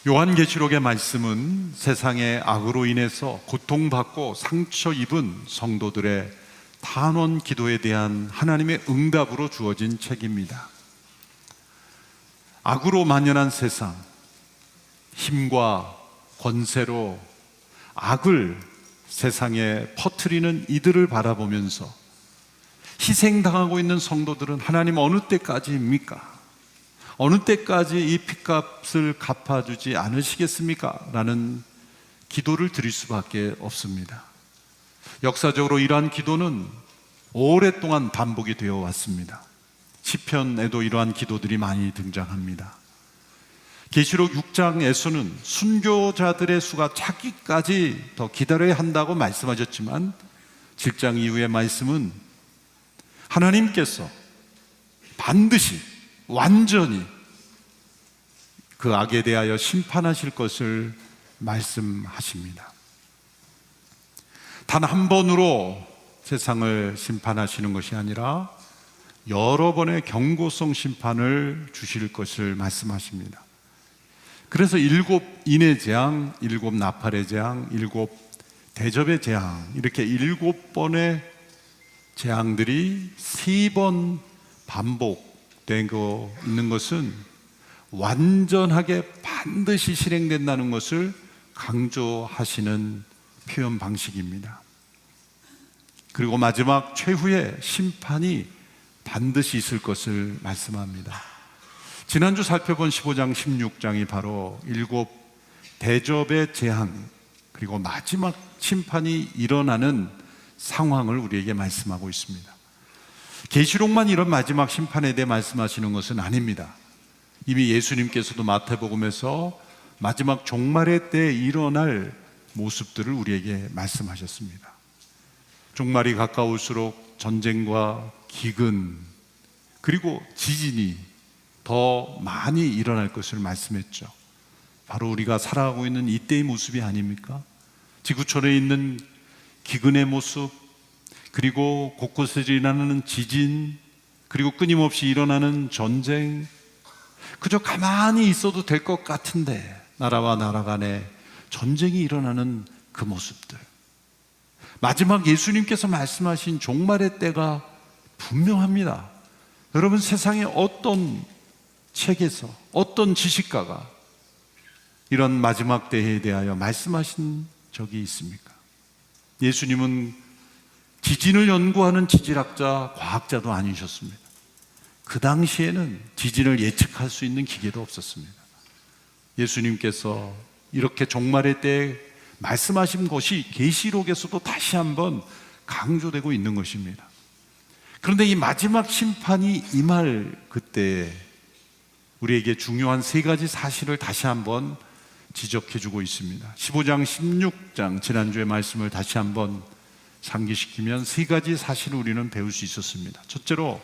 요한계시록의 말씀은 세상의 악으로 인해서 고통받고 상처 입은 성도들의 탄원 기도에 대한 하나님의 응답으로 주어진 책입니다. 악으로 만연한 세상, 힘과 권세로 악을 세상에 퍼뜨리는 이들을 바라보면서 희생당하고 있는 성도들은 하나님 어느 때까지입니까? 어느 때까지 이 핏값을 갚아주지 않으시겠습니까? 라는 기도를 드릴 수밖에 없습니다. 역사적으로 이러한 기도는 오랫동안 반복이 되어 왔습니다. 시편에도 이러한 기도들이 많이 등장합니다. 계시록 6장에서는 순교자들의 수가 차기까지 더 기다려야 한다고 말씀하셨지만 7장 이후의 말씀은 하나님께서 반드시 완전히 그 악에 대하여 심판하실 것을 말씀하십니다. 단 한 번으로 세상을 심판하시는 것이 아니라 여러 번의 경고성 심판을 주실 것을 말씀하십니다. 그래서 7 인의 재앙, 7 나팔의 재앙, 7 대접의 재앙, 이렇게 7번의 재앙들이 3번 반복되고 있는 것은 완전하게 반드시 실행된다는 것을 강조하시는 표현 방식입니다. 그리고 마지막 최후의 심판이 반드시 있을 것을 말씀합니다. 지난주 살펴본 15장, 16장이 바로 7 대접의 재앙, 그리고 마지막 심판이 일어나는 상황을 우리에게 말씀하고 있습니다. 계시록만 이런 마지막 심판에 대해 말씀하시는 것은 아닙니다. 이미 예수님께서도 마태복음에서 마지막 종말의 때에 일어날 모습들을 우리에게 말씀하셨습니다. 종말이 가까울수록 전쟁과 기근, 그리고 지진이 더 많이 일어날 것을 말씀했죠. 바로 우리가 살아가고 있는 이때의 모습이 아닙니까? 지구촌에 있는 기근의 모습, 그리고 곳곳에서 일어나는 지진, 그리고 끊임없이 일어나는 전쟁, 그저 가만히 있어도 될 것 같은데 나라와 나라 간에 전쟁이 일어나는 그 모습들, 마지막 예수님께서 말씀하신 종말의 때가 분명합니다. 여러분, 세상에 어떤 책에서 어떤 지식가가 이런 마지막 때에 대하여 말씀하신 적이 있습니까? 예수님은 지진을 연구하는 지질학자, 과학자도 아니셨습니다. 그 당시에는 지진을 예측할 수 있는 기계도 없었습니다. 예수님께서 이렇게 종말의 때에 말씀하신 것이 계시록에서도 다시 한번 강조되고 있는 것입니다. 그런데 이 마지막 심판이 임할 그때에 우리에게 중요한 3가지 사실을 다시 한번 지적해주고 있습니다. 15장, 16장 지난주의 말씀을 다시 한번 상기시키면 3가지 사실을 우리는 배울 수 있었습니다. 첫째로,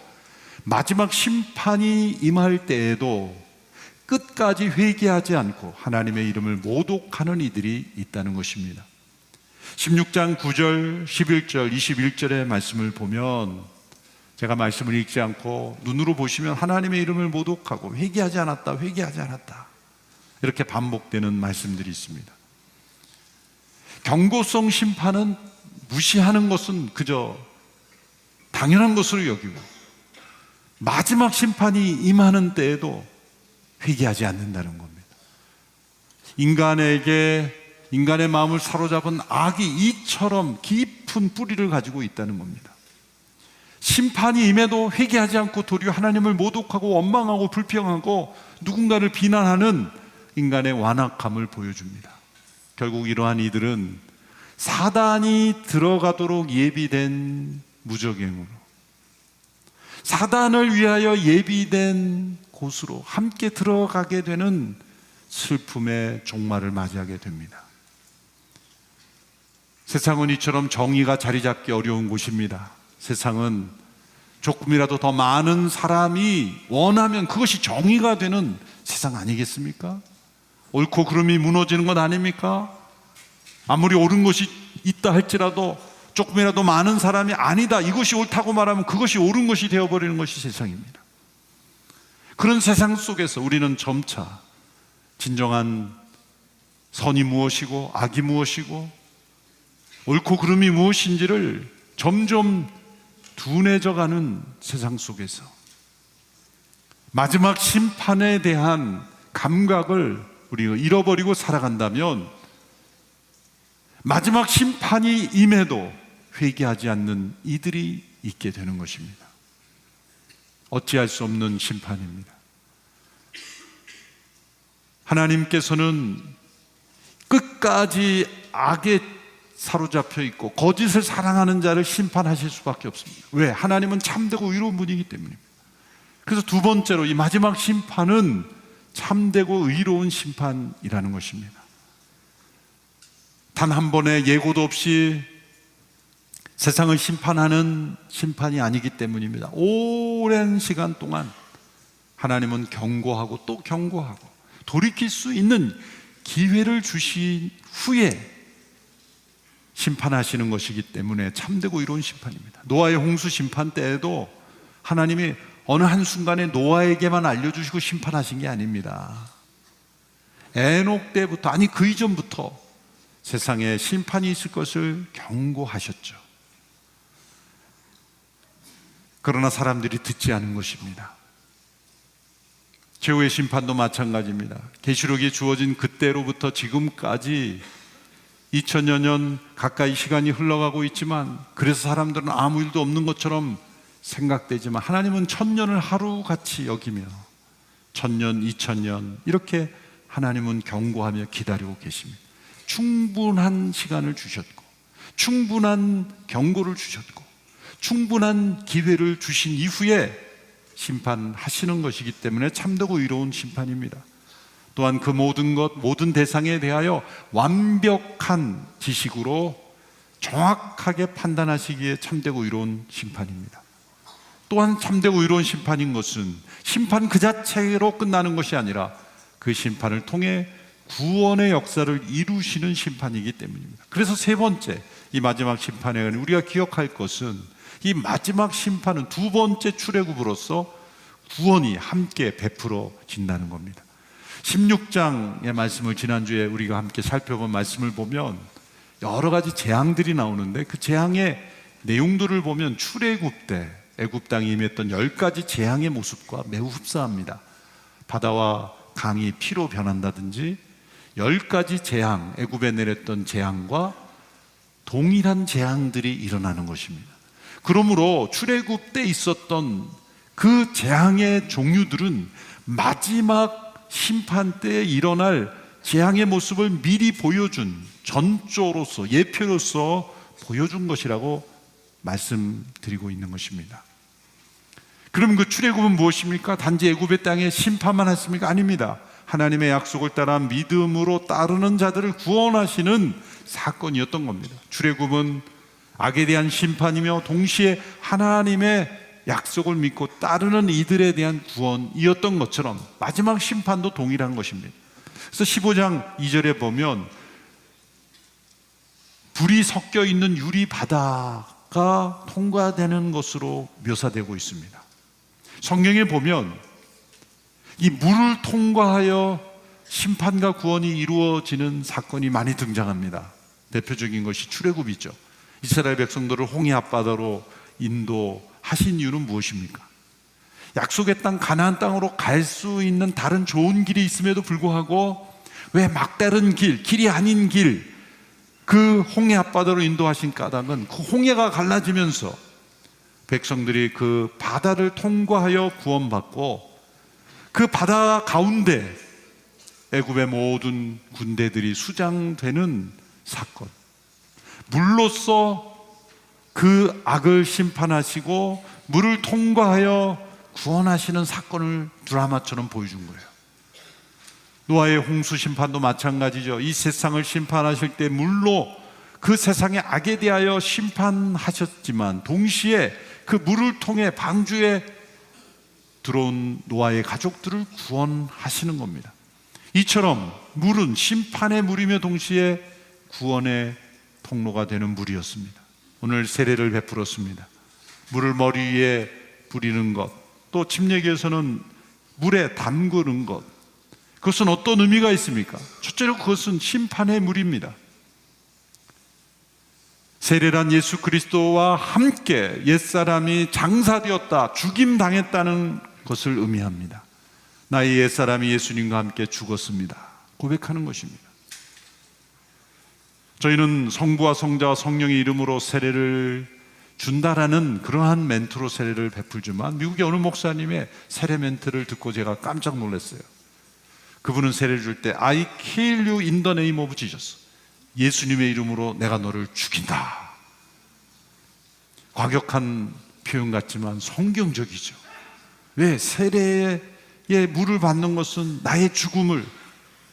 마지막 심판이 임할 때에도 끝까지 회개하지 않고 하나님의 이름을 모독하는 이들이 있다는 것입니다. 16장 9절, 11절, 21절의 말씀을 보면, 제가 말씀을 읽지 않고 눈으로 보시면 하나님의 이름을 모독하고 회개하지 않았다, 회개하지 않았다, 이렇게 반복되는 말씀들이 있습니다. 경고성 심판은 무시하는 것은 그저 당연한 것으로 여기고, 마지막 심판이 임하는 때에도 회개하지 않는다는 겁니다. 인간의 마음을 사로잡은 악이 이처럼 깊은 뿌리를 가지고 있다는 겁니다. 심판이 임해도 회개하지 않고 도리어 하나님을 모독하고 원망하고 불평하고 누군가를 비난하는 인간의 완악함을 보여줍니다. 결국 이러한 이들은 사단이 들어가도록 예비된 무저갱으로, 사단을 위하여 예비된 곳으로 함께 들어가게 되는 슬픔의 종말을 맞이하게 됩니다. 세상은 이처럼 정의가 자리 잡기 어려운 곳입니다. 세상은 조금이라도 더 많은 사람이 원하면 그것이 정의가 되는 세상 아니겠습니까? 옳고 그름이 무너지는 것 아닙니까? 아무리 옳은 것이 있다 할지라도 조금이라도 많은 사람이 아니다, 이것이 옳다고 말하면 그것이 옳은 것이 되어버리는 것이 세상입니다. 그런 세상 속에서 우리는 점차 진정한 선이 무엇이고 악이 무엇이고 옳고 그름이 무엇인지를 점점 둔해져가는 세상 속에서 마지막 심판에 대한 감각을 우리가 잃어버리고 살아간다면 마지막 심판이 임해도 회개하지 않는 이들이 있게 되는 것입니다. 어찌할 수 없는 심판입니다. 하나님께서는 끝까지 악에 사로잡혀 있고 거짓을 사랑하는 자를 심판하실 수밖에 없습니다. 왜? 하나님은 참되고 의로운 분이기 때문입니다. 그래서 두 번째로 이 마지막 심판은 참되고 의로운 심판이라는 것입니다. 단 한 번의 예고도 없이 세상을 심판하는 심판이 아니기 때문입니다. 오랜 시간 동안 하나님은 경고하고 또 경고하고 돌이킬 수 있는 기회를 주신 후에 심판하시는 것이기 때문에 참되고 의로운 심판입니다. 노아의 홍수 심판 때에도 하나님이 어느 한순간에 노아에게만 알려주시고 심판하신 게 아닙니다. 에녹 때부터, 아니 그 이전부터 세상에 심판이 있을 것을 경고하셨죠. 그러나 사람들이 듣지 않은 것입니다. 최후의 심판도 마찬가지입니다. 계시록이 주어진 그때로부터 지금까지 2000여 년 가까이 시간이 흘러가고 있지만 그래서 사람들은 아무 일도 없는 것처럼 생각되지만 하나님은 1000년을 하루같이 여기며 1000년, 2000년 이렇게 하나님은 경고하며 기다리고 계십니다. 충분한 시간을 주셨고 충분한 경고를 주셨고 충분한 기회를 주신 이후에 심판하시는 것이기 때문에 참되고 의로운 심판입니다. 또한 그 모든 것, 모든 대상에 대하여 완벽한 지식으로 정확하게 판단하시기에 참되고 의로운 심판입니다. 또한 참되고 의로운 심판인 것은 심판 그 자체로 끝나는 것이 아니라 그 심판을 통해 구원의 역사를 이루시는 심판이기 때문입니다. 그래서 세 번째, 이 마지막 심판에 우리가 기억할 것은 이 마지막 심판은 두 번째 출애굽으로서 구원이 함께 베풀어진다는 겁니다. 16장의 말씀을 지난주에 우리가 함께 살펴본 말씀을 보면 여러 가지 재앙들이 나오는데 그 재앙의 내용들을 보면 출애굽 때 애굽 땅에 임했던 10가지 재앙의 모습과 매우 흡사합니다. 바다와 강이 피로 변한다든지 10가지 재앙, 애굽에 내렸던 재앙과 동일한 재앙들이 일어나는 것입니다. 그러므로 출애굽 때 있었던 그 재앙의 종류들은 마지막 심판 때에 일어날 재앙의 모습을 미리 보여준 전조로서, 예표로서 보여준 것이라고 말씀드리고 있는 것입니다. 그럼 그 출애굽은 무엇입니까? 단지 애굽의 땅에 심판만 했습니까? 아닙니다. 하나님의 약속을 따라 믿음으로 따르는 자들을 구원하시는 사건이었던 겁니다. 출애굽은 악에 대한 심판이며 동시에 하나님의 약속을 믿고 따르는 이들에 대한 구원이었던 것처럼 마지막 심판도 동일한 것입니다. 그래서 15장 2절에 보면 불이 섞여 있는 유리 바다가 통과되는 것으로 묘사되고 있습니다. 성경에 보면 이 물을 통과하여 심판과 구원이 이루어지는 사건이 많이 등장합니다. 대표적인 것이 출애굽이죠. 이스라엘 백성들을 홍해 앞바다로 인도하신 이유는 무엇입니까? 약속의 땅 가나안 땅으로 갈 수 있는 다른 좋은 길이 있음에도 불구하고 왜 막다른 길이 아닌 길, 그 홍해 앞바다로 인도하신 까닭은 그 홍해가 갈라지면서 백성들이 그 바다를 통과하여 구원받고 그 바다 가운데 애굽의 모든 군대들이 수장되는 사건, 물로써 그 악을 심판하시고 물을 통과하여 구원하시는 사건을 드라마처럼 보여준 거예요. 노아의 홍수 심판도 마찬가지죠. 이 세상을 심판하실 때 물로 그 세상의 악에 대하여 심판하셨지만 동시에 그 물을 통해 방주에 들어온 노아의 가족들을 구원하시는 겁니다. 이처럼 물은 심판의 물이며 동시에 구원의 통로가 되는 물이었습니다. 오늘 세례를 베풀었습니다. 물을 머리 위에 뿌리는 것, 또 침례교에서는 물에 담그는 것, 그것은 어떤 의미가 있습니까? 첫째로 그것은 심판의 물입니다. 세례란 예수 그리스도와 함께 옛사람이 장사되었다, 죽임당했다는 것을 의미합니다. 나의 옛사람이 예수님과 함께 죽었습니다 고백하는 것입니다. 저희는 성부와 성자와 성령의 이름으로 세례를 준다라는 그러한 멘트로 세례를 베풀지만 미국의 어느 목사님의 세례 멘트를 듣고 제가 깜짝 놀랐어요. 그분은 세례를 줄 때 I kill you in the name of Jesus, 예수님의 이름으로 내가 너를 죽인다. 과격한 표현 같지만 성경적이죠. 왜? 세례의 물을 받는 것은 나의 죽음을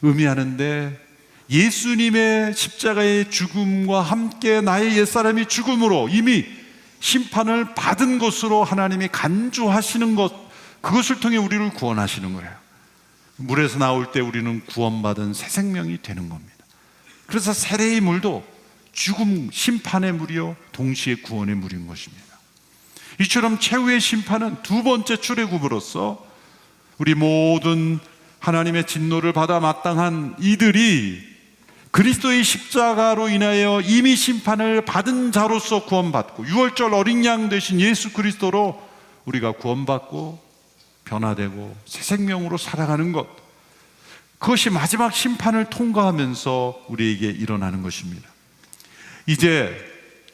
의미하는데 예수님의 십자가의 죽음과 함께 나의 옛사람이 죽음으로 이미 심판을 받은 것으로 하나님이 간주하시는 것, 그것을 통해 우리를 구원하시는 거예요. 물에서 나올 때 우리는 구원받은 새 생명이 되는 겁니다. 그래서 세례의 물도 죽음, 심판의 물이요 동시에 구원의 물인 것입니다. 이처럼 최후의 심판은 두 번째 출애굽으로서 우리 모든 하나님의 진노를 받아 마땅한 이들이 그리스도의 십자가로 인하여 이미 심판을 받은 자로서 구원받고 유월절 어린 양 되신 예수 그리스도로 우리가 구원받고 변화되고 새 생명으로 살아가는 것, 그것이 마지막 심판을 통과하면서 우리에게 일어나는 것입니다. 이제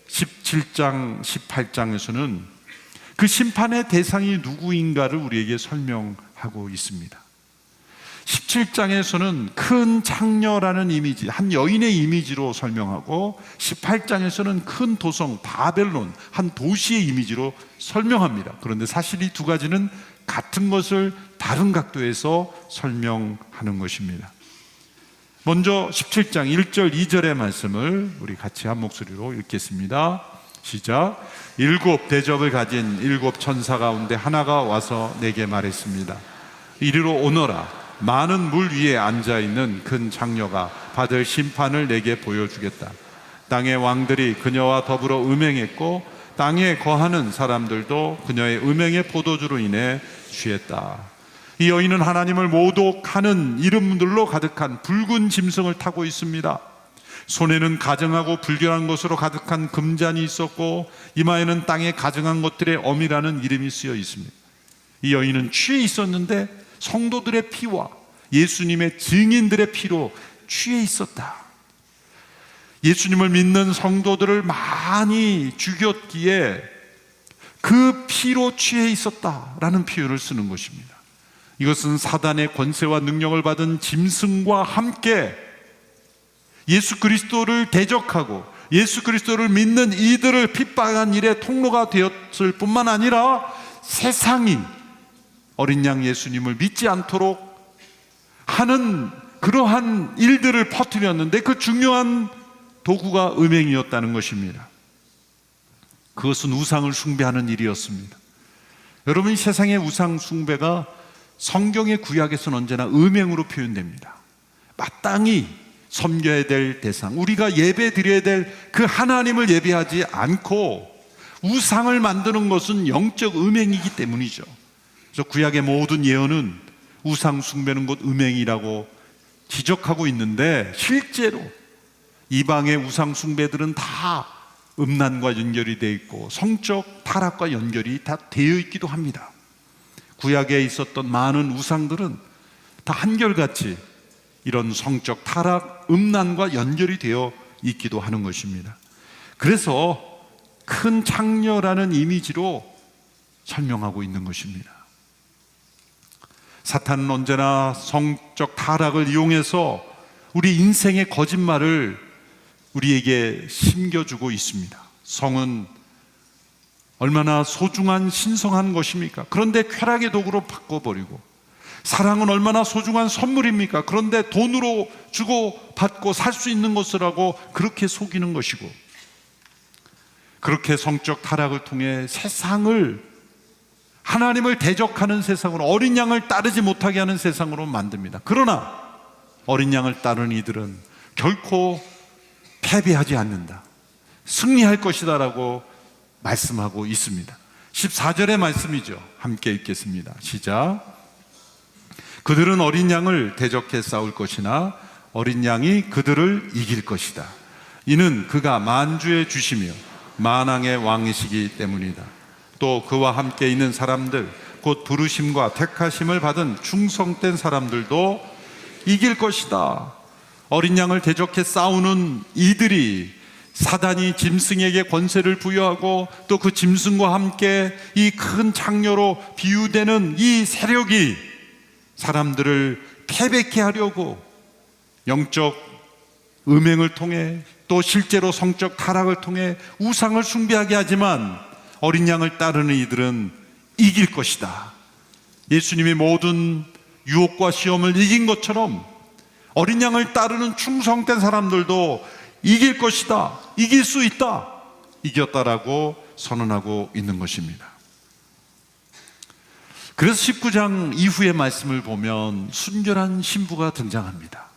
17장, 18장에서는 그 심판의 대상이 누구인가를 우리에게 설명하고 있습니다. 17장에서는 큰 창녀라는 이미지, 한 여인의 이미지로 설명하고 18장에서는 큰 도성 바벨론, 한 도시의 이미지로 설명합니다. 그런데 사실 이 두 가지는 같은 것을 다른 각도에서 설명하는 것입니다. 먼저 17장 1절 2절의 말씀을 우리 같이 한 목소리로 읽겠습니다. 시작. 7 대접을 가진 7 천사 가운데 하나가 와서 내게 말했습니다. 이리로 오너라. 많은 물 위에 앉아있는 큰 장녀가 받을 심판을 내게 보여주겠다. 땅의 왕들이 그녀와 더불어 음행했고 땅에 거하는 사람들도 그녀의 음행의 포도주로 인해 취했다. 이 여인은 하나님을 모독하는 이름들로 가득한 붉은 짐승을 타고 있습니다. 손에는 가증하고 불결한 것으로 가득한 금잔이 있었고 이마에는 땅에 가증한 것들의 엄이라는 이름이 쓰여 있습니다. 이 여인은 취해 있었는데 성도들의 피와 예수님의 증인들의 피로 취해 있었다. 예수님을 믿는 성도들을 많이 죽였기에 그 피로 취해 있었다라는 표현을 쓰는 것입니다. 이것은 사단의 권세와 능력을 받은 짐승과 함께 예수 그리스도를 대적하고 예수 그리스도를 믿는 이들을 핍박한 일의 통로가 되었을 뿐만 아니라 세상이 어린 양 예수님을 믿지 않도록 하는 그러한 일들을 퍼뜨렸는데 그 중요한 도구가 음행이었다는 것입니다. 그것은 우상을 숭배하는 일이었습니다. 여러분, 이 세상의 우상 숭배가 성경의 구약에서는 언제나 음행으로 표현됩니다. 마땅히 섬겨야 될 대상, 우리가 예배 드려야 될 그 하나님을 예배하지 않고 우상을 만드는 것은 영적 음행이기 때문이죠. 그래서 구약의 모든 예언은 우상 숭배는 곧 음행이라고 지적하고 있는데 실제로 이방의 우상 숭배들은 다 음란과 연결이 되어 있고 성적 타락과 연결이 다 되어 있기도 합니다. 구약에 있었던 많은 우상들은 다 한결같이 이런 성적 타락, 음란과 연결이 되어 있기도 하는 것입니다. 그래서 큰 창녀라는 이미지로 설명하고 있는 것입니다. 사탄은 언제나 성적 타락을 이용해서 우리 인생의 거짓말을 우리에게 심겨주고 있습니다. 성은 얼마나 소중한 신성한 것입니까? 그런데 쾌락의 도구로 바꿔버리고, 사랑은 얼마나 소중한 선물입니까? 그런데 돈으로 주고 받고 살 수 있는 것이라고 그렇게 속이는 것이고, 그렇게 성적 타락을 통해 세상을, 하나님을 대적하는 세상으로, 어린 양을 따르지 못하게 하는 세상으로 만듭니다. 그러나 어린 양을 따르는 이들은 결코 패배하지 않는다, 승리할 것이다 라고 말씀하고 있습니다. 14절의 말씀이죠. 함께 읽겠습니다. 시작. 그들은 어린 양을 대적해 싸울 것이나 어린 양이 그들을 이길 것이다. 이는 그가 만주의 주시며 만왕의 왕이시기 때문이다. 또 그와 함께 있는 사람들, 곧 부르심과 택하심을 받은 충성된 사람들도 이길 것이다. 어린 양을 대적해 싸우는 이들이 사단이 짐승에게 권세를 부여하고 또 그 짐승과 함께 이 큰 창녀로 비유되는 이 세력이 사람들을 패배케 하려고 영적 음행을 통해 또 실제로 성적 타락을 통해 우상을 숭배하게 하지만 어린 양을 따르는 이들은 이길 것이다. 예수님이 모든 유혹과 시험을 이긴 것처럼 어린 양을 따르는 충성된 사람들도 이길 것이다, 이길 수 있다, 이겼다라고 선언하고 있는 것입니다. 그래서 19장 이후의 말씀을 보면 순결한 신부가 등장합니다.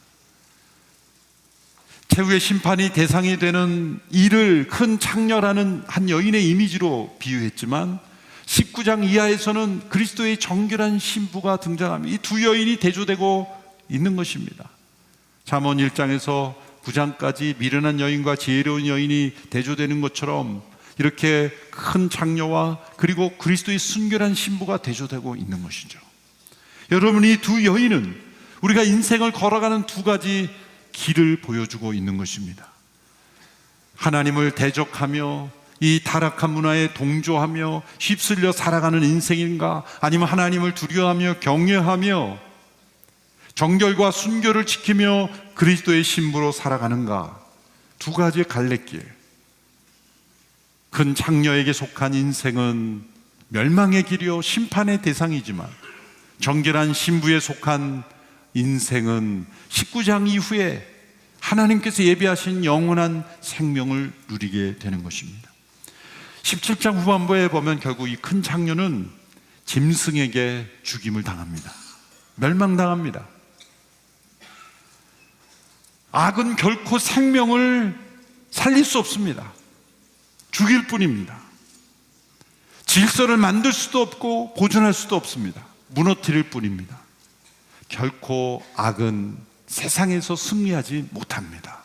최후의 심판이 대상이 되는 이를 큰 창녀라는 한 여인의 이미지로 비유했지만 19장 이하에서는 그리스도의 정결한 신부가 등장합니다. 이 두 여인이 대조되고 있는 것입니다. 잠언 1장에서 9장까지 미련한 여인과 지혜로운 여인이 대조되는 것처럼 이렇게 큰 창녀와 그리고 그리스도의 순결한 신부가 대조되고 있는 것이죠. 여러분, 이 두 여인은 우리가 인생을 걸어가는 두 가지 길을 보여주고 있는 것입니다. 하나님을 대적하며 이 타락한 문화에 동조하며 휩쓸려 살아가는 인생인가, 아니면 하나님을 두려워하며 경외하며 정결과 순결을 지키며 그리스도의 신부로 살아가는가, 두 가지의 갈래길. 큰 창녀에게 속한 인생은 멸망의 길이요 심판의 대상이지만 정결한 신부에 속한 인생은 19장 이후에 하나님께서 예비하신 영원한 생명을 누리게 되는 것입니다. 17장 후반부에 보면 결국 이 큰 창녀는 짐승에게 죽임을 당합니다. 멸망당합니다. 악은 결코 생명을 살릴 수 없습니다. 죽일 뿐입니다. 질서를 만들 수도 없고 보존할 수도 없습니다. 무너뜨릴 뿐입니다. 결코 악은 세상에서 승리하지 못합니다.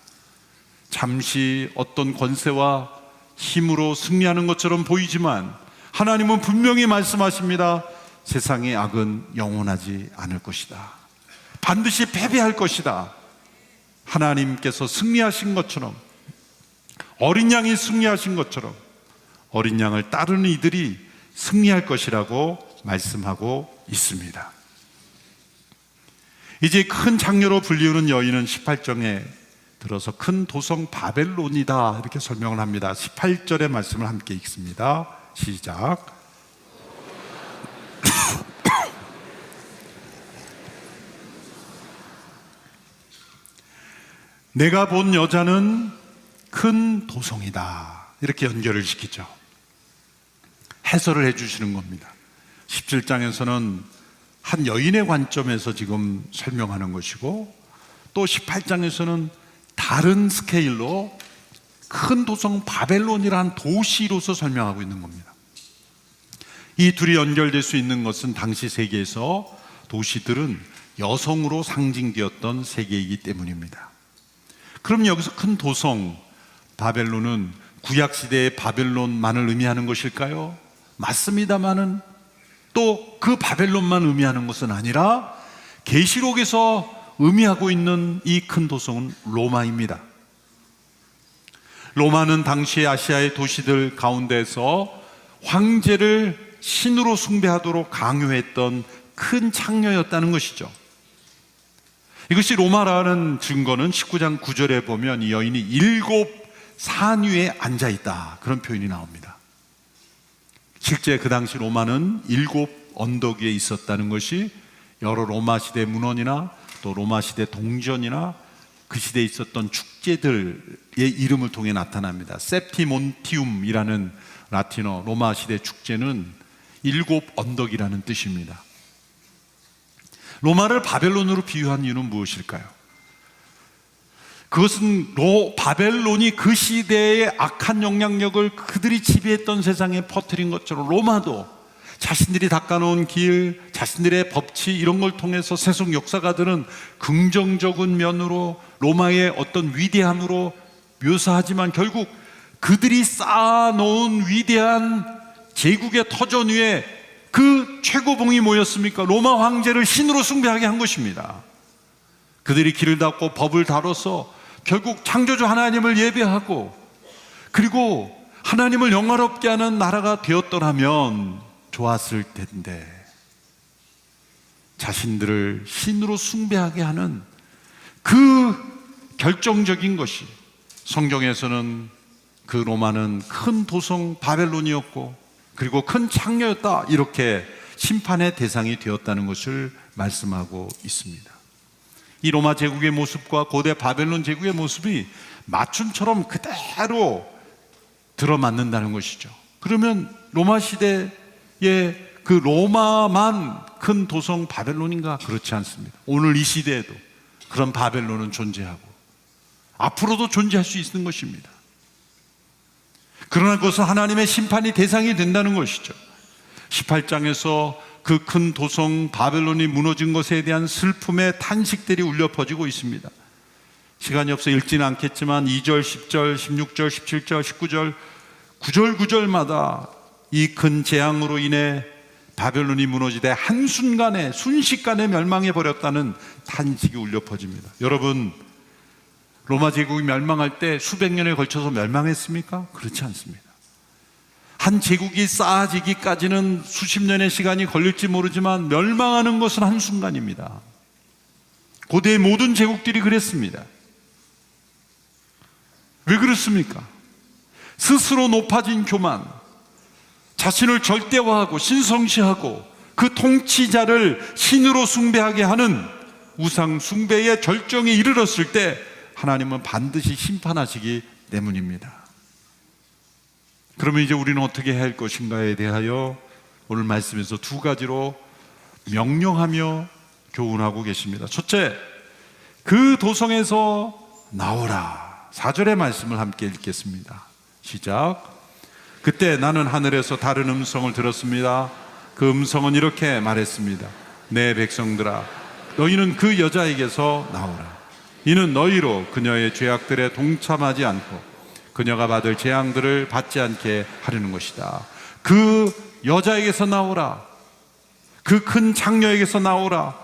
잠시 어떤 권세와 힘으로 승리하는 것처럼 보이지만 하나님은 분명히 말씀하십니다. 세상의 악은 영원하지 않을 것이다. 반드시 패배할 것이다. 하나님께서 승리하신 것처럼, 어린 양이 승리하신 것처럼 어린 양을 따르는 이들이 승리할 것이라고 말씀하고 있습니다. 이제 큰 창녀로 불리우는 여인은 18장에 들어서 큰 도성 바벨론이다 이렇게 설명을 합니다. 18절의 말씀을 함께 읽습니다. 시작. 내가 본 여자는 큰 도성이다 이렇게 연결을 시키죠. 해설을 해주시는 겁니다. 17장에서는 한 여인의 관점에서 지금 설명하는 것이고, 또 18장에서는 다른 스케일로 큰 도성 바벨론이라는 도시로서 설명하고 있는 겁니다. 이 둘이 연결될 수 있는 것은 당시 세계에서 도시들은 여성으로 상징되었던 세계이기 때문입니다. 그럼 여기서 큰 도성 바벨론은 구약시대의 바벨론만을 의미하는 것일까요? 맞습니다만은 또 그 바벨론만 의미하는 것은 아니라 계시록에서 의미하고 있는 이 큰 도성은 로마입니다. 로마는 당시의 아시아의 도시들 가운데서 황제를 신으로 숭배하도록 강요했던 큰 창녀였다는 것이죠. 이것이 로마라는 증거는 19장 9절에 보면 이 여인이 7 산 위에 앉아있다 그런 표현이 나옵니다. 실제 그 당시 로마는 7 언덕 위에 있었다는 것이 여러 로마 시대 문헌이나 또 로마 시대 동전이나 그 시대에 있었던 축제들의 이름을 통해 나타납니다. 세프티몬티움이라는 라틴어 로마 시대 축제는 7 언덕이라는 뜻입니다. 로마를 바벨론으로 비유한 이유는 무엇일까요? 그것은 바벨론이 그 시대의 악한 영향력을 그들이 지배했던 세상에 퍼뜨린 것처럼 로마도 자신들이 닦아놓은 길, 자신들의 법치 이런 걸 통해서 세속 역사가들은 긍정적인 면으로 로마의 어떤 위대함으로 묘사하지만 결국 그들이 쌓아놓은 위대한 제국의 터전 위에 그 최고봉이 뭐였습니까? 로마 황제를 신으로 숭배하게 한 것입니다. 그들이 길을 닦고 법을 다뤄서 결국 창조주 하나님을 예배하고 그리고 하나님을 영화롭게 하는 나라가 되었더라면 좋았을 텐데, 자신들을 신으로 숭배하게 하는 그 결정적인 것이, 성경에서는 그 로마는 큰 도성 바벨론이었고 그리고 큰 창녀였다, 이렇게 심판의 대상이 되었다는 것을 말씀하고 있습니다. 이 로마 제국의 모습과 고대 바벨론 제국의 모습이 맞춤처럼 그대로 들어맞는다는 것이죠. 그러면 로마 시대의 그 로마만 큰 도성 바벨론인가? 그렇지 않습니다. 오늘 이 시대에도 그런 바벨론은 존재하고 앞으로도 존재할 수 있는 것입니다. 그러나 그것은 하나님의 심판이 대상이 된다는 것이죠. 18장에서 그 큰 도성 바벨론이 무너진 것에 대한 슬픔의 탄식들이 울려 퍼지고 있습니다. 시간이 없어 읽지는 않겠지만 2절, 10절, 16절, 17절, 19절, 9절, 9절마다 이 큰 재앙으로 인해 바벨론이 무너지되 한순간에 순식간에 멸망해 버렸다는 탄식이 울려 퍼집니다. 여러분, 로마 제국이 멸망할 때 수백 년에 걸쳐서 멸망했습니까? 그렇지 않습니다. 한 제국이 쌓아지기까지는 수십 년의 시간이 걸릴지 모르지만 멸망하는 것은 한순간입니다. 고대의 모든 제국들이 그랬습니다. 왜 그렇습니까? 스스로 높아진 교만, 자신을 절대화하고 신성시하고 그 통치자를 신으로 숭배하게 하는 우상 숭배의 절정에 이르렀을 때 하나님은 반드시 심판하시기 때문입니다. 그러면 이제 우리는 어떻게 해야 할 것인가에 대하여 오늘 말씀에서 두 가지로 명령하며 교훈하고 계십니다. 첫째, 그 도성에서 나오라. 4절의 말씀을 함께 읽겠습니다. 시작. 그때 나는 하늘에서 다른 음성을 들었습니다. 그 음성은 이렇게 말했습니다. 내 백성들아, 너희는 그 여자에게서 나오라. 이는 너희로 그녀의 죄악들에 동참하지 않고 그녀가 받을 재앙들을 받지 않게 하려는 것이다. 그 여자에게서 나오라. 그 큰 창녀에게서 나오라.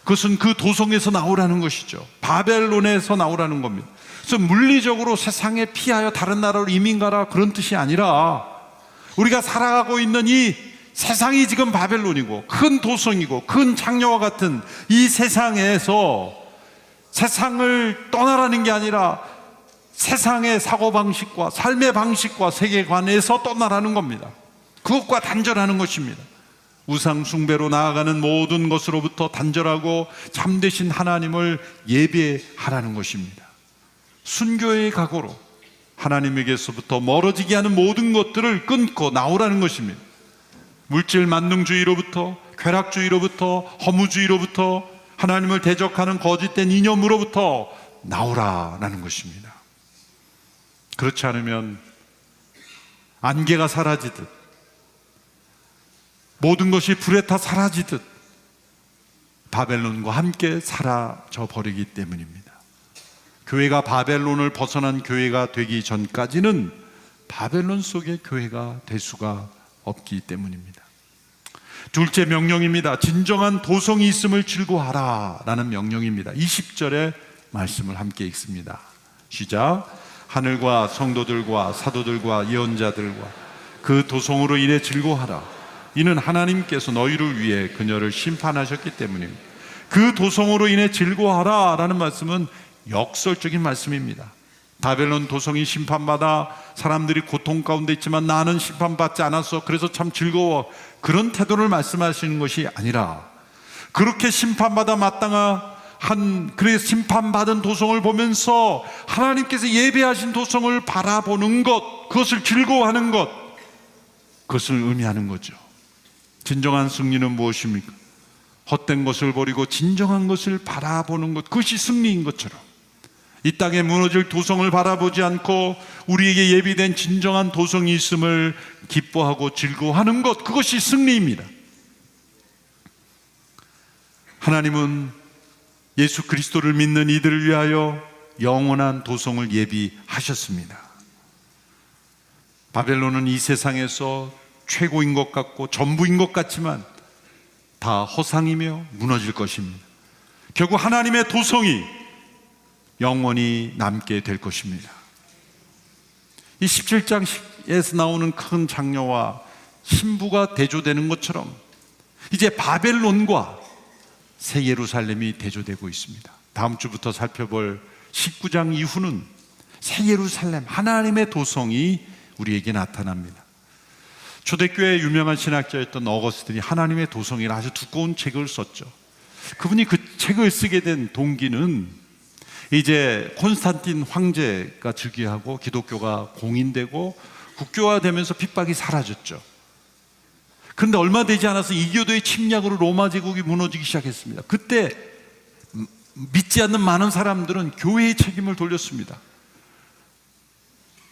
그것은 그 도성에서 나오라는 것이죠. 바벨론에서 나오라는 겁니다. 그래서 물리적으로 세상에 피하여 다른 나라로 이민 가라, 그런 뜻이 아니라 우리가 살아가고 있는 이 세상이 지금 바벨론이고 큰 도성이고 큰 창녀와 같은 이 세상에서 세상을 떠나라는 게 아니라 세상의 사고방식과 삶의 방식과 세계관에서 떠나라는 겁니다. 그것과 단절하는 것입니다. 우상 숭배로 나아가는 모든 것으로부터 단절하고 참되신 하나님을 예배하라는 것입니다. 순교의 각오로 하나님에게서부터 멀어지게 하는 모든 것들을 끊고 나오라는 것입니다. 물질 만능주의로부터, 쾌락주의로부터, 허무주의로부터, 하나님을 대적하는 거짓된 이념으로부터 나오라라는 것입니다. 그렇지 않으면 안개가 사라지듯, 모든 것이 불에 타 사라지듯 바벨론과 함께 사라져 버리기 때문입니다. 교회가 바벨론을 벗어난 교회가 되기 전까지는 바벨론 속의 교회가 될 수가 없기 때문입니다. 둘째 명령입니다. 진정한 도성이 있음을 즐거워하라 라는 명령입니다. 20절의 말씀을 함께 읽습니다. 시작. 하늘과 성도들과 사도들과 예언자들과 그 도성으로 인해 즐거워하라. 이는 하나님께서 너희를 위해 그녀를 심판하셨기 때문입니다. 그 도성으로 인해 즐거워하라 라는 말씀은 역설적인 말씀입니다. 바벨론 도성이 심판받아 사람들이 고통 가운데 있지만 나는 심판받지 않았어, 그래서 참 즐거워, 그런 태도를 말씀하시는 것이 아니라 그렇게 심판받아 마땅한 그래서 심판받은 도성을 보면서 하나님께서 예배하신 도성을 바라보는 것, 그것을 즐거워하는 것, 그것을 의미하는 거죠. 진정한 승리는 무엇입니까? 헛된 것을 버리고 진정한 것을 바라보는 것, 그것이 승리인 것처럼 이 땅에 무너질 도성을 바라보지 않고 우리에게 예비된 진정한 도성이 있음을 기뻐하고 즐거워하는 것, 그것이 승리입니다. 하나님은 예수 그리스도를 믿는 이들을 위하여 영원한 도성을 예비하셨습니다. 바벨론은 이 세상에서 최고인 것 같고 전부인 것 같지만 다 허상이며 무너질 것입니다. 결국 하나님의 도성이 영원히 남게 될 것입니다. 이 17장에서 나오는 큰 장려와 신부가 대조되는 것처럼 이제 바벨론과 새 예루살렘이 대조되고 있습니다. 다음 주부터 살펴볼 19장 이후는 새 예루살렘, 하나님의 도성이 우리에게 나타납니다. 초대교회 유명한 신학자였던 어거스틴이 하나님의 도성이라 아주 두꺼운 책을 썼죠. 그분이 그 책을 쓰게 된 동기는 이제 콘스탄틴 황제가 즉위하고 기독교가 공인되고 국교화되면서 핍박이 사라졌죠. 그런데 얼마 되지 않아서 이교도의 침략으로 로마 제국이 무너지기 시작했습니다. 그때 믿지 않는 많은 사람들은 교회의 책임을 돌렸습니다.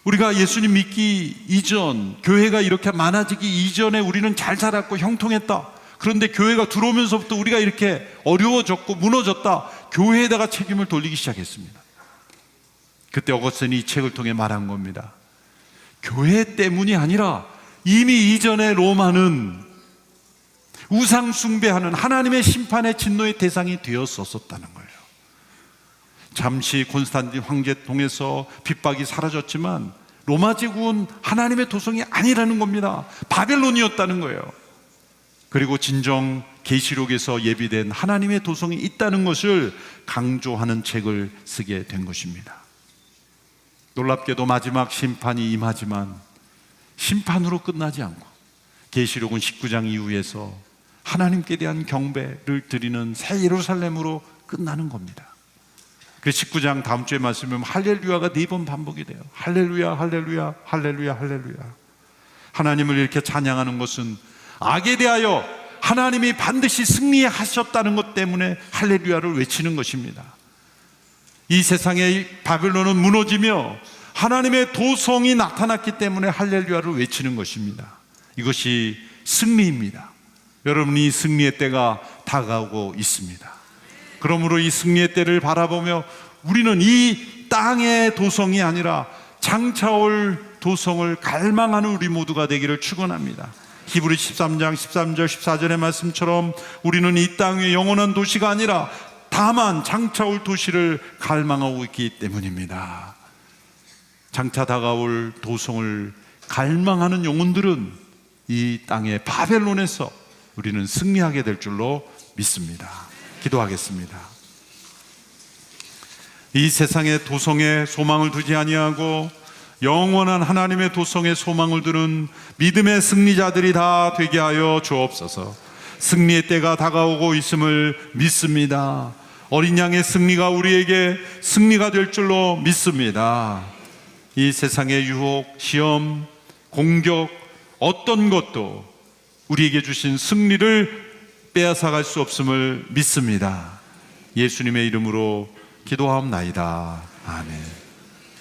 우리가 예수님 믿기 이전, 교회가 이렇게 많아지기 이전에 우리는 잘 살았고 형통했다. 그런데 교회가 들어오면서부터 우리가 이렇게 어려워졌고 무너졌다. 교회에다가 책임을 돌리기 시작했습니다. 그때 어거스틴이 이 책을 통해 말한 겁니다. 교회 때문이 아니라 이미 이전에 로마는 우상 숭배하는 하나님의 심판의 진노의 대상이 되었었다는 거예요. 잠시 콘스탄틴 황제 통해서 핍박이 사라졌지만 로마 제국은 하나님의 도성이 아니라는 겁니다. 바벨론이었다는 거예요. 그리고 진정 계시록에서 예비된 하나님의 도성이 있다는 것을 강조하는 책을 쓰게 된 것입니다. 놀랍게도 마지막 심판이 임하지만 심판으로 끝나지 않고 계시록은 19장 이후에서 하나님께 대한 경배를 드리는 새 예루살렘으로 끝나는 겁니다. 그 19장 다음 주에 말씀하면 할렐루야가 4번 반복이 돼요. 할렐루야, 할렐루야, 할렐루야, 할렐루야. 하나님을 이렇게 찬양하는 것은 악에 대하여 하나님이 반드시 승리하셨다는 것 때문에 할렐루야를 외치는 것입니다. 이 세상의 바벨론은 무너지며 하나님의 도성이 나타났기 때문에 할렐루야를 외치는 것입니다. 이것이 승리입니다. 여러분, 이 승리의 때가 다가오고 있습니다. 그러므로 이 승리의 때를 바라보며 우리는 이 땅의 도성이 아니라 장차올 도성을 갈망하는 우리 모두가 되기를 축원합니다. 히브리 13장 13절 14절의 말씀처럼 우리는 이 땅의 영원한 도시가 아니라 다만 장차올 도시를 갈망하고 있기 때문입니다. 장차 다가올 도성을 갈망하는 영혼들은 이 땅의 바벨론에서 우리는 승리하게 될 줄로 믿습니다. 기도하겠습니다. 이 세상의 도성에 소망을 두지 아니하고 영원한 하나님의 도성에 소망을 두는 믿음의 승리자들이 다 되게 하여 주옵소서. 승리의 때가 다가오고 있음을 믿습니다. 어린 양의 승리가 우리에게 승리가 될 줄로 믿습니다. 이 세상의 유혹, 시험, 공격, 어떤 것도 우리에게 주신 승리를 빼앗아갈 수 없음을 믿습니다. 예수님의 이름으로 기도하옵나이다. 아멘.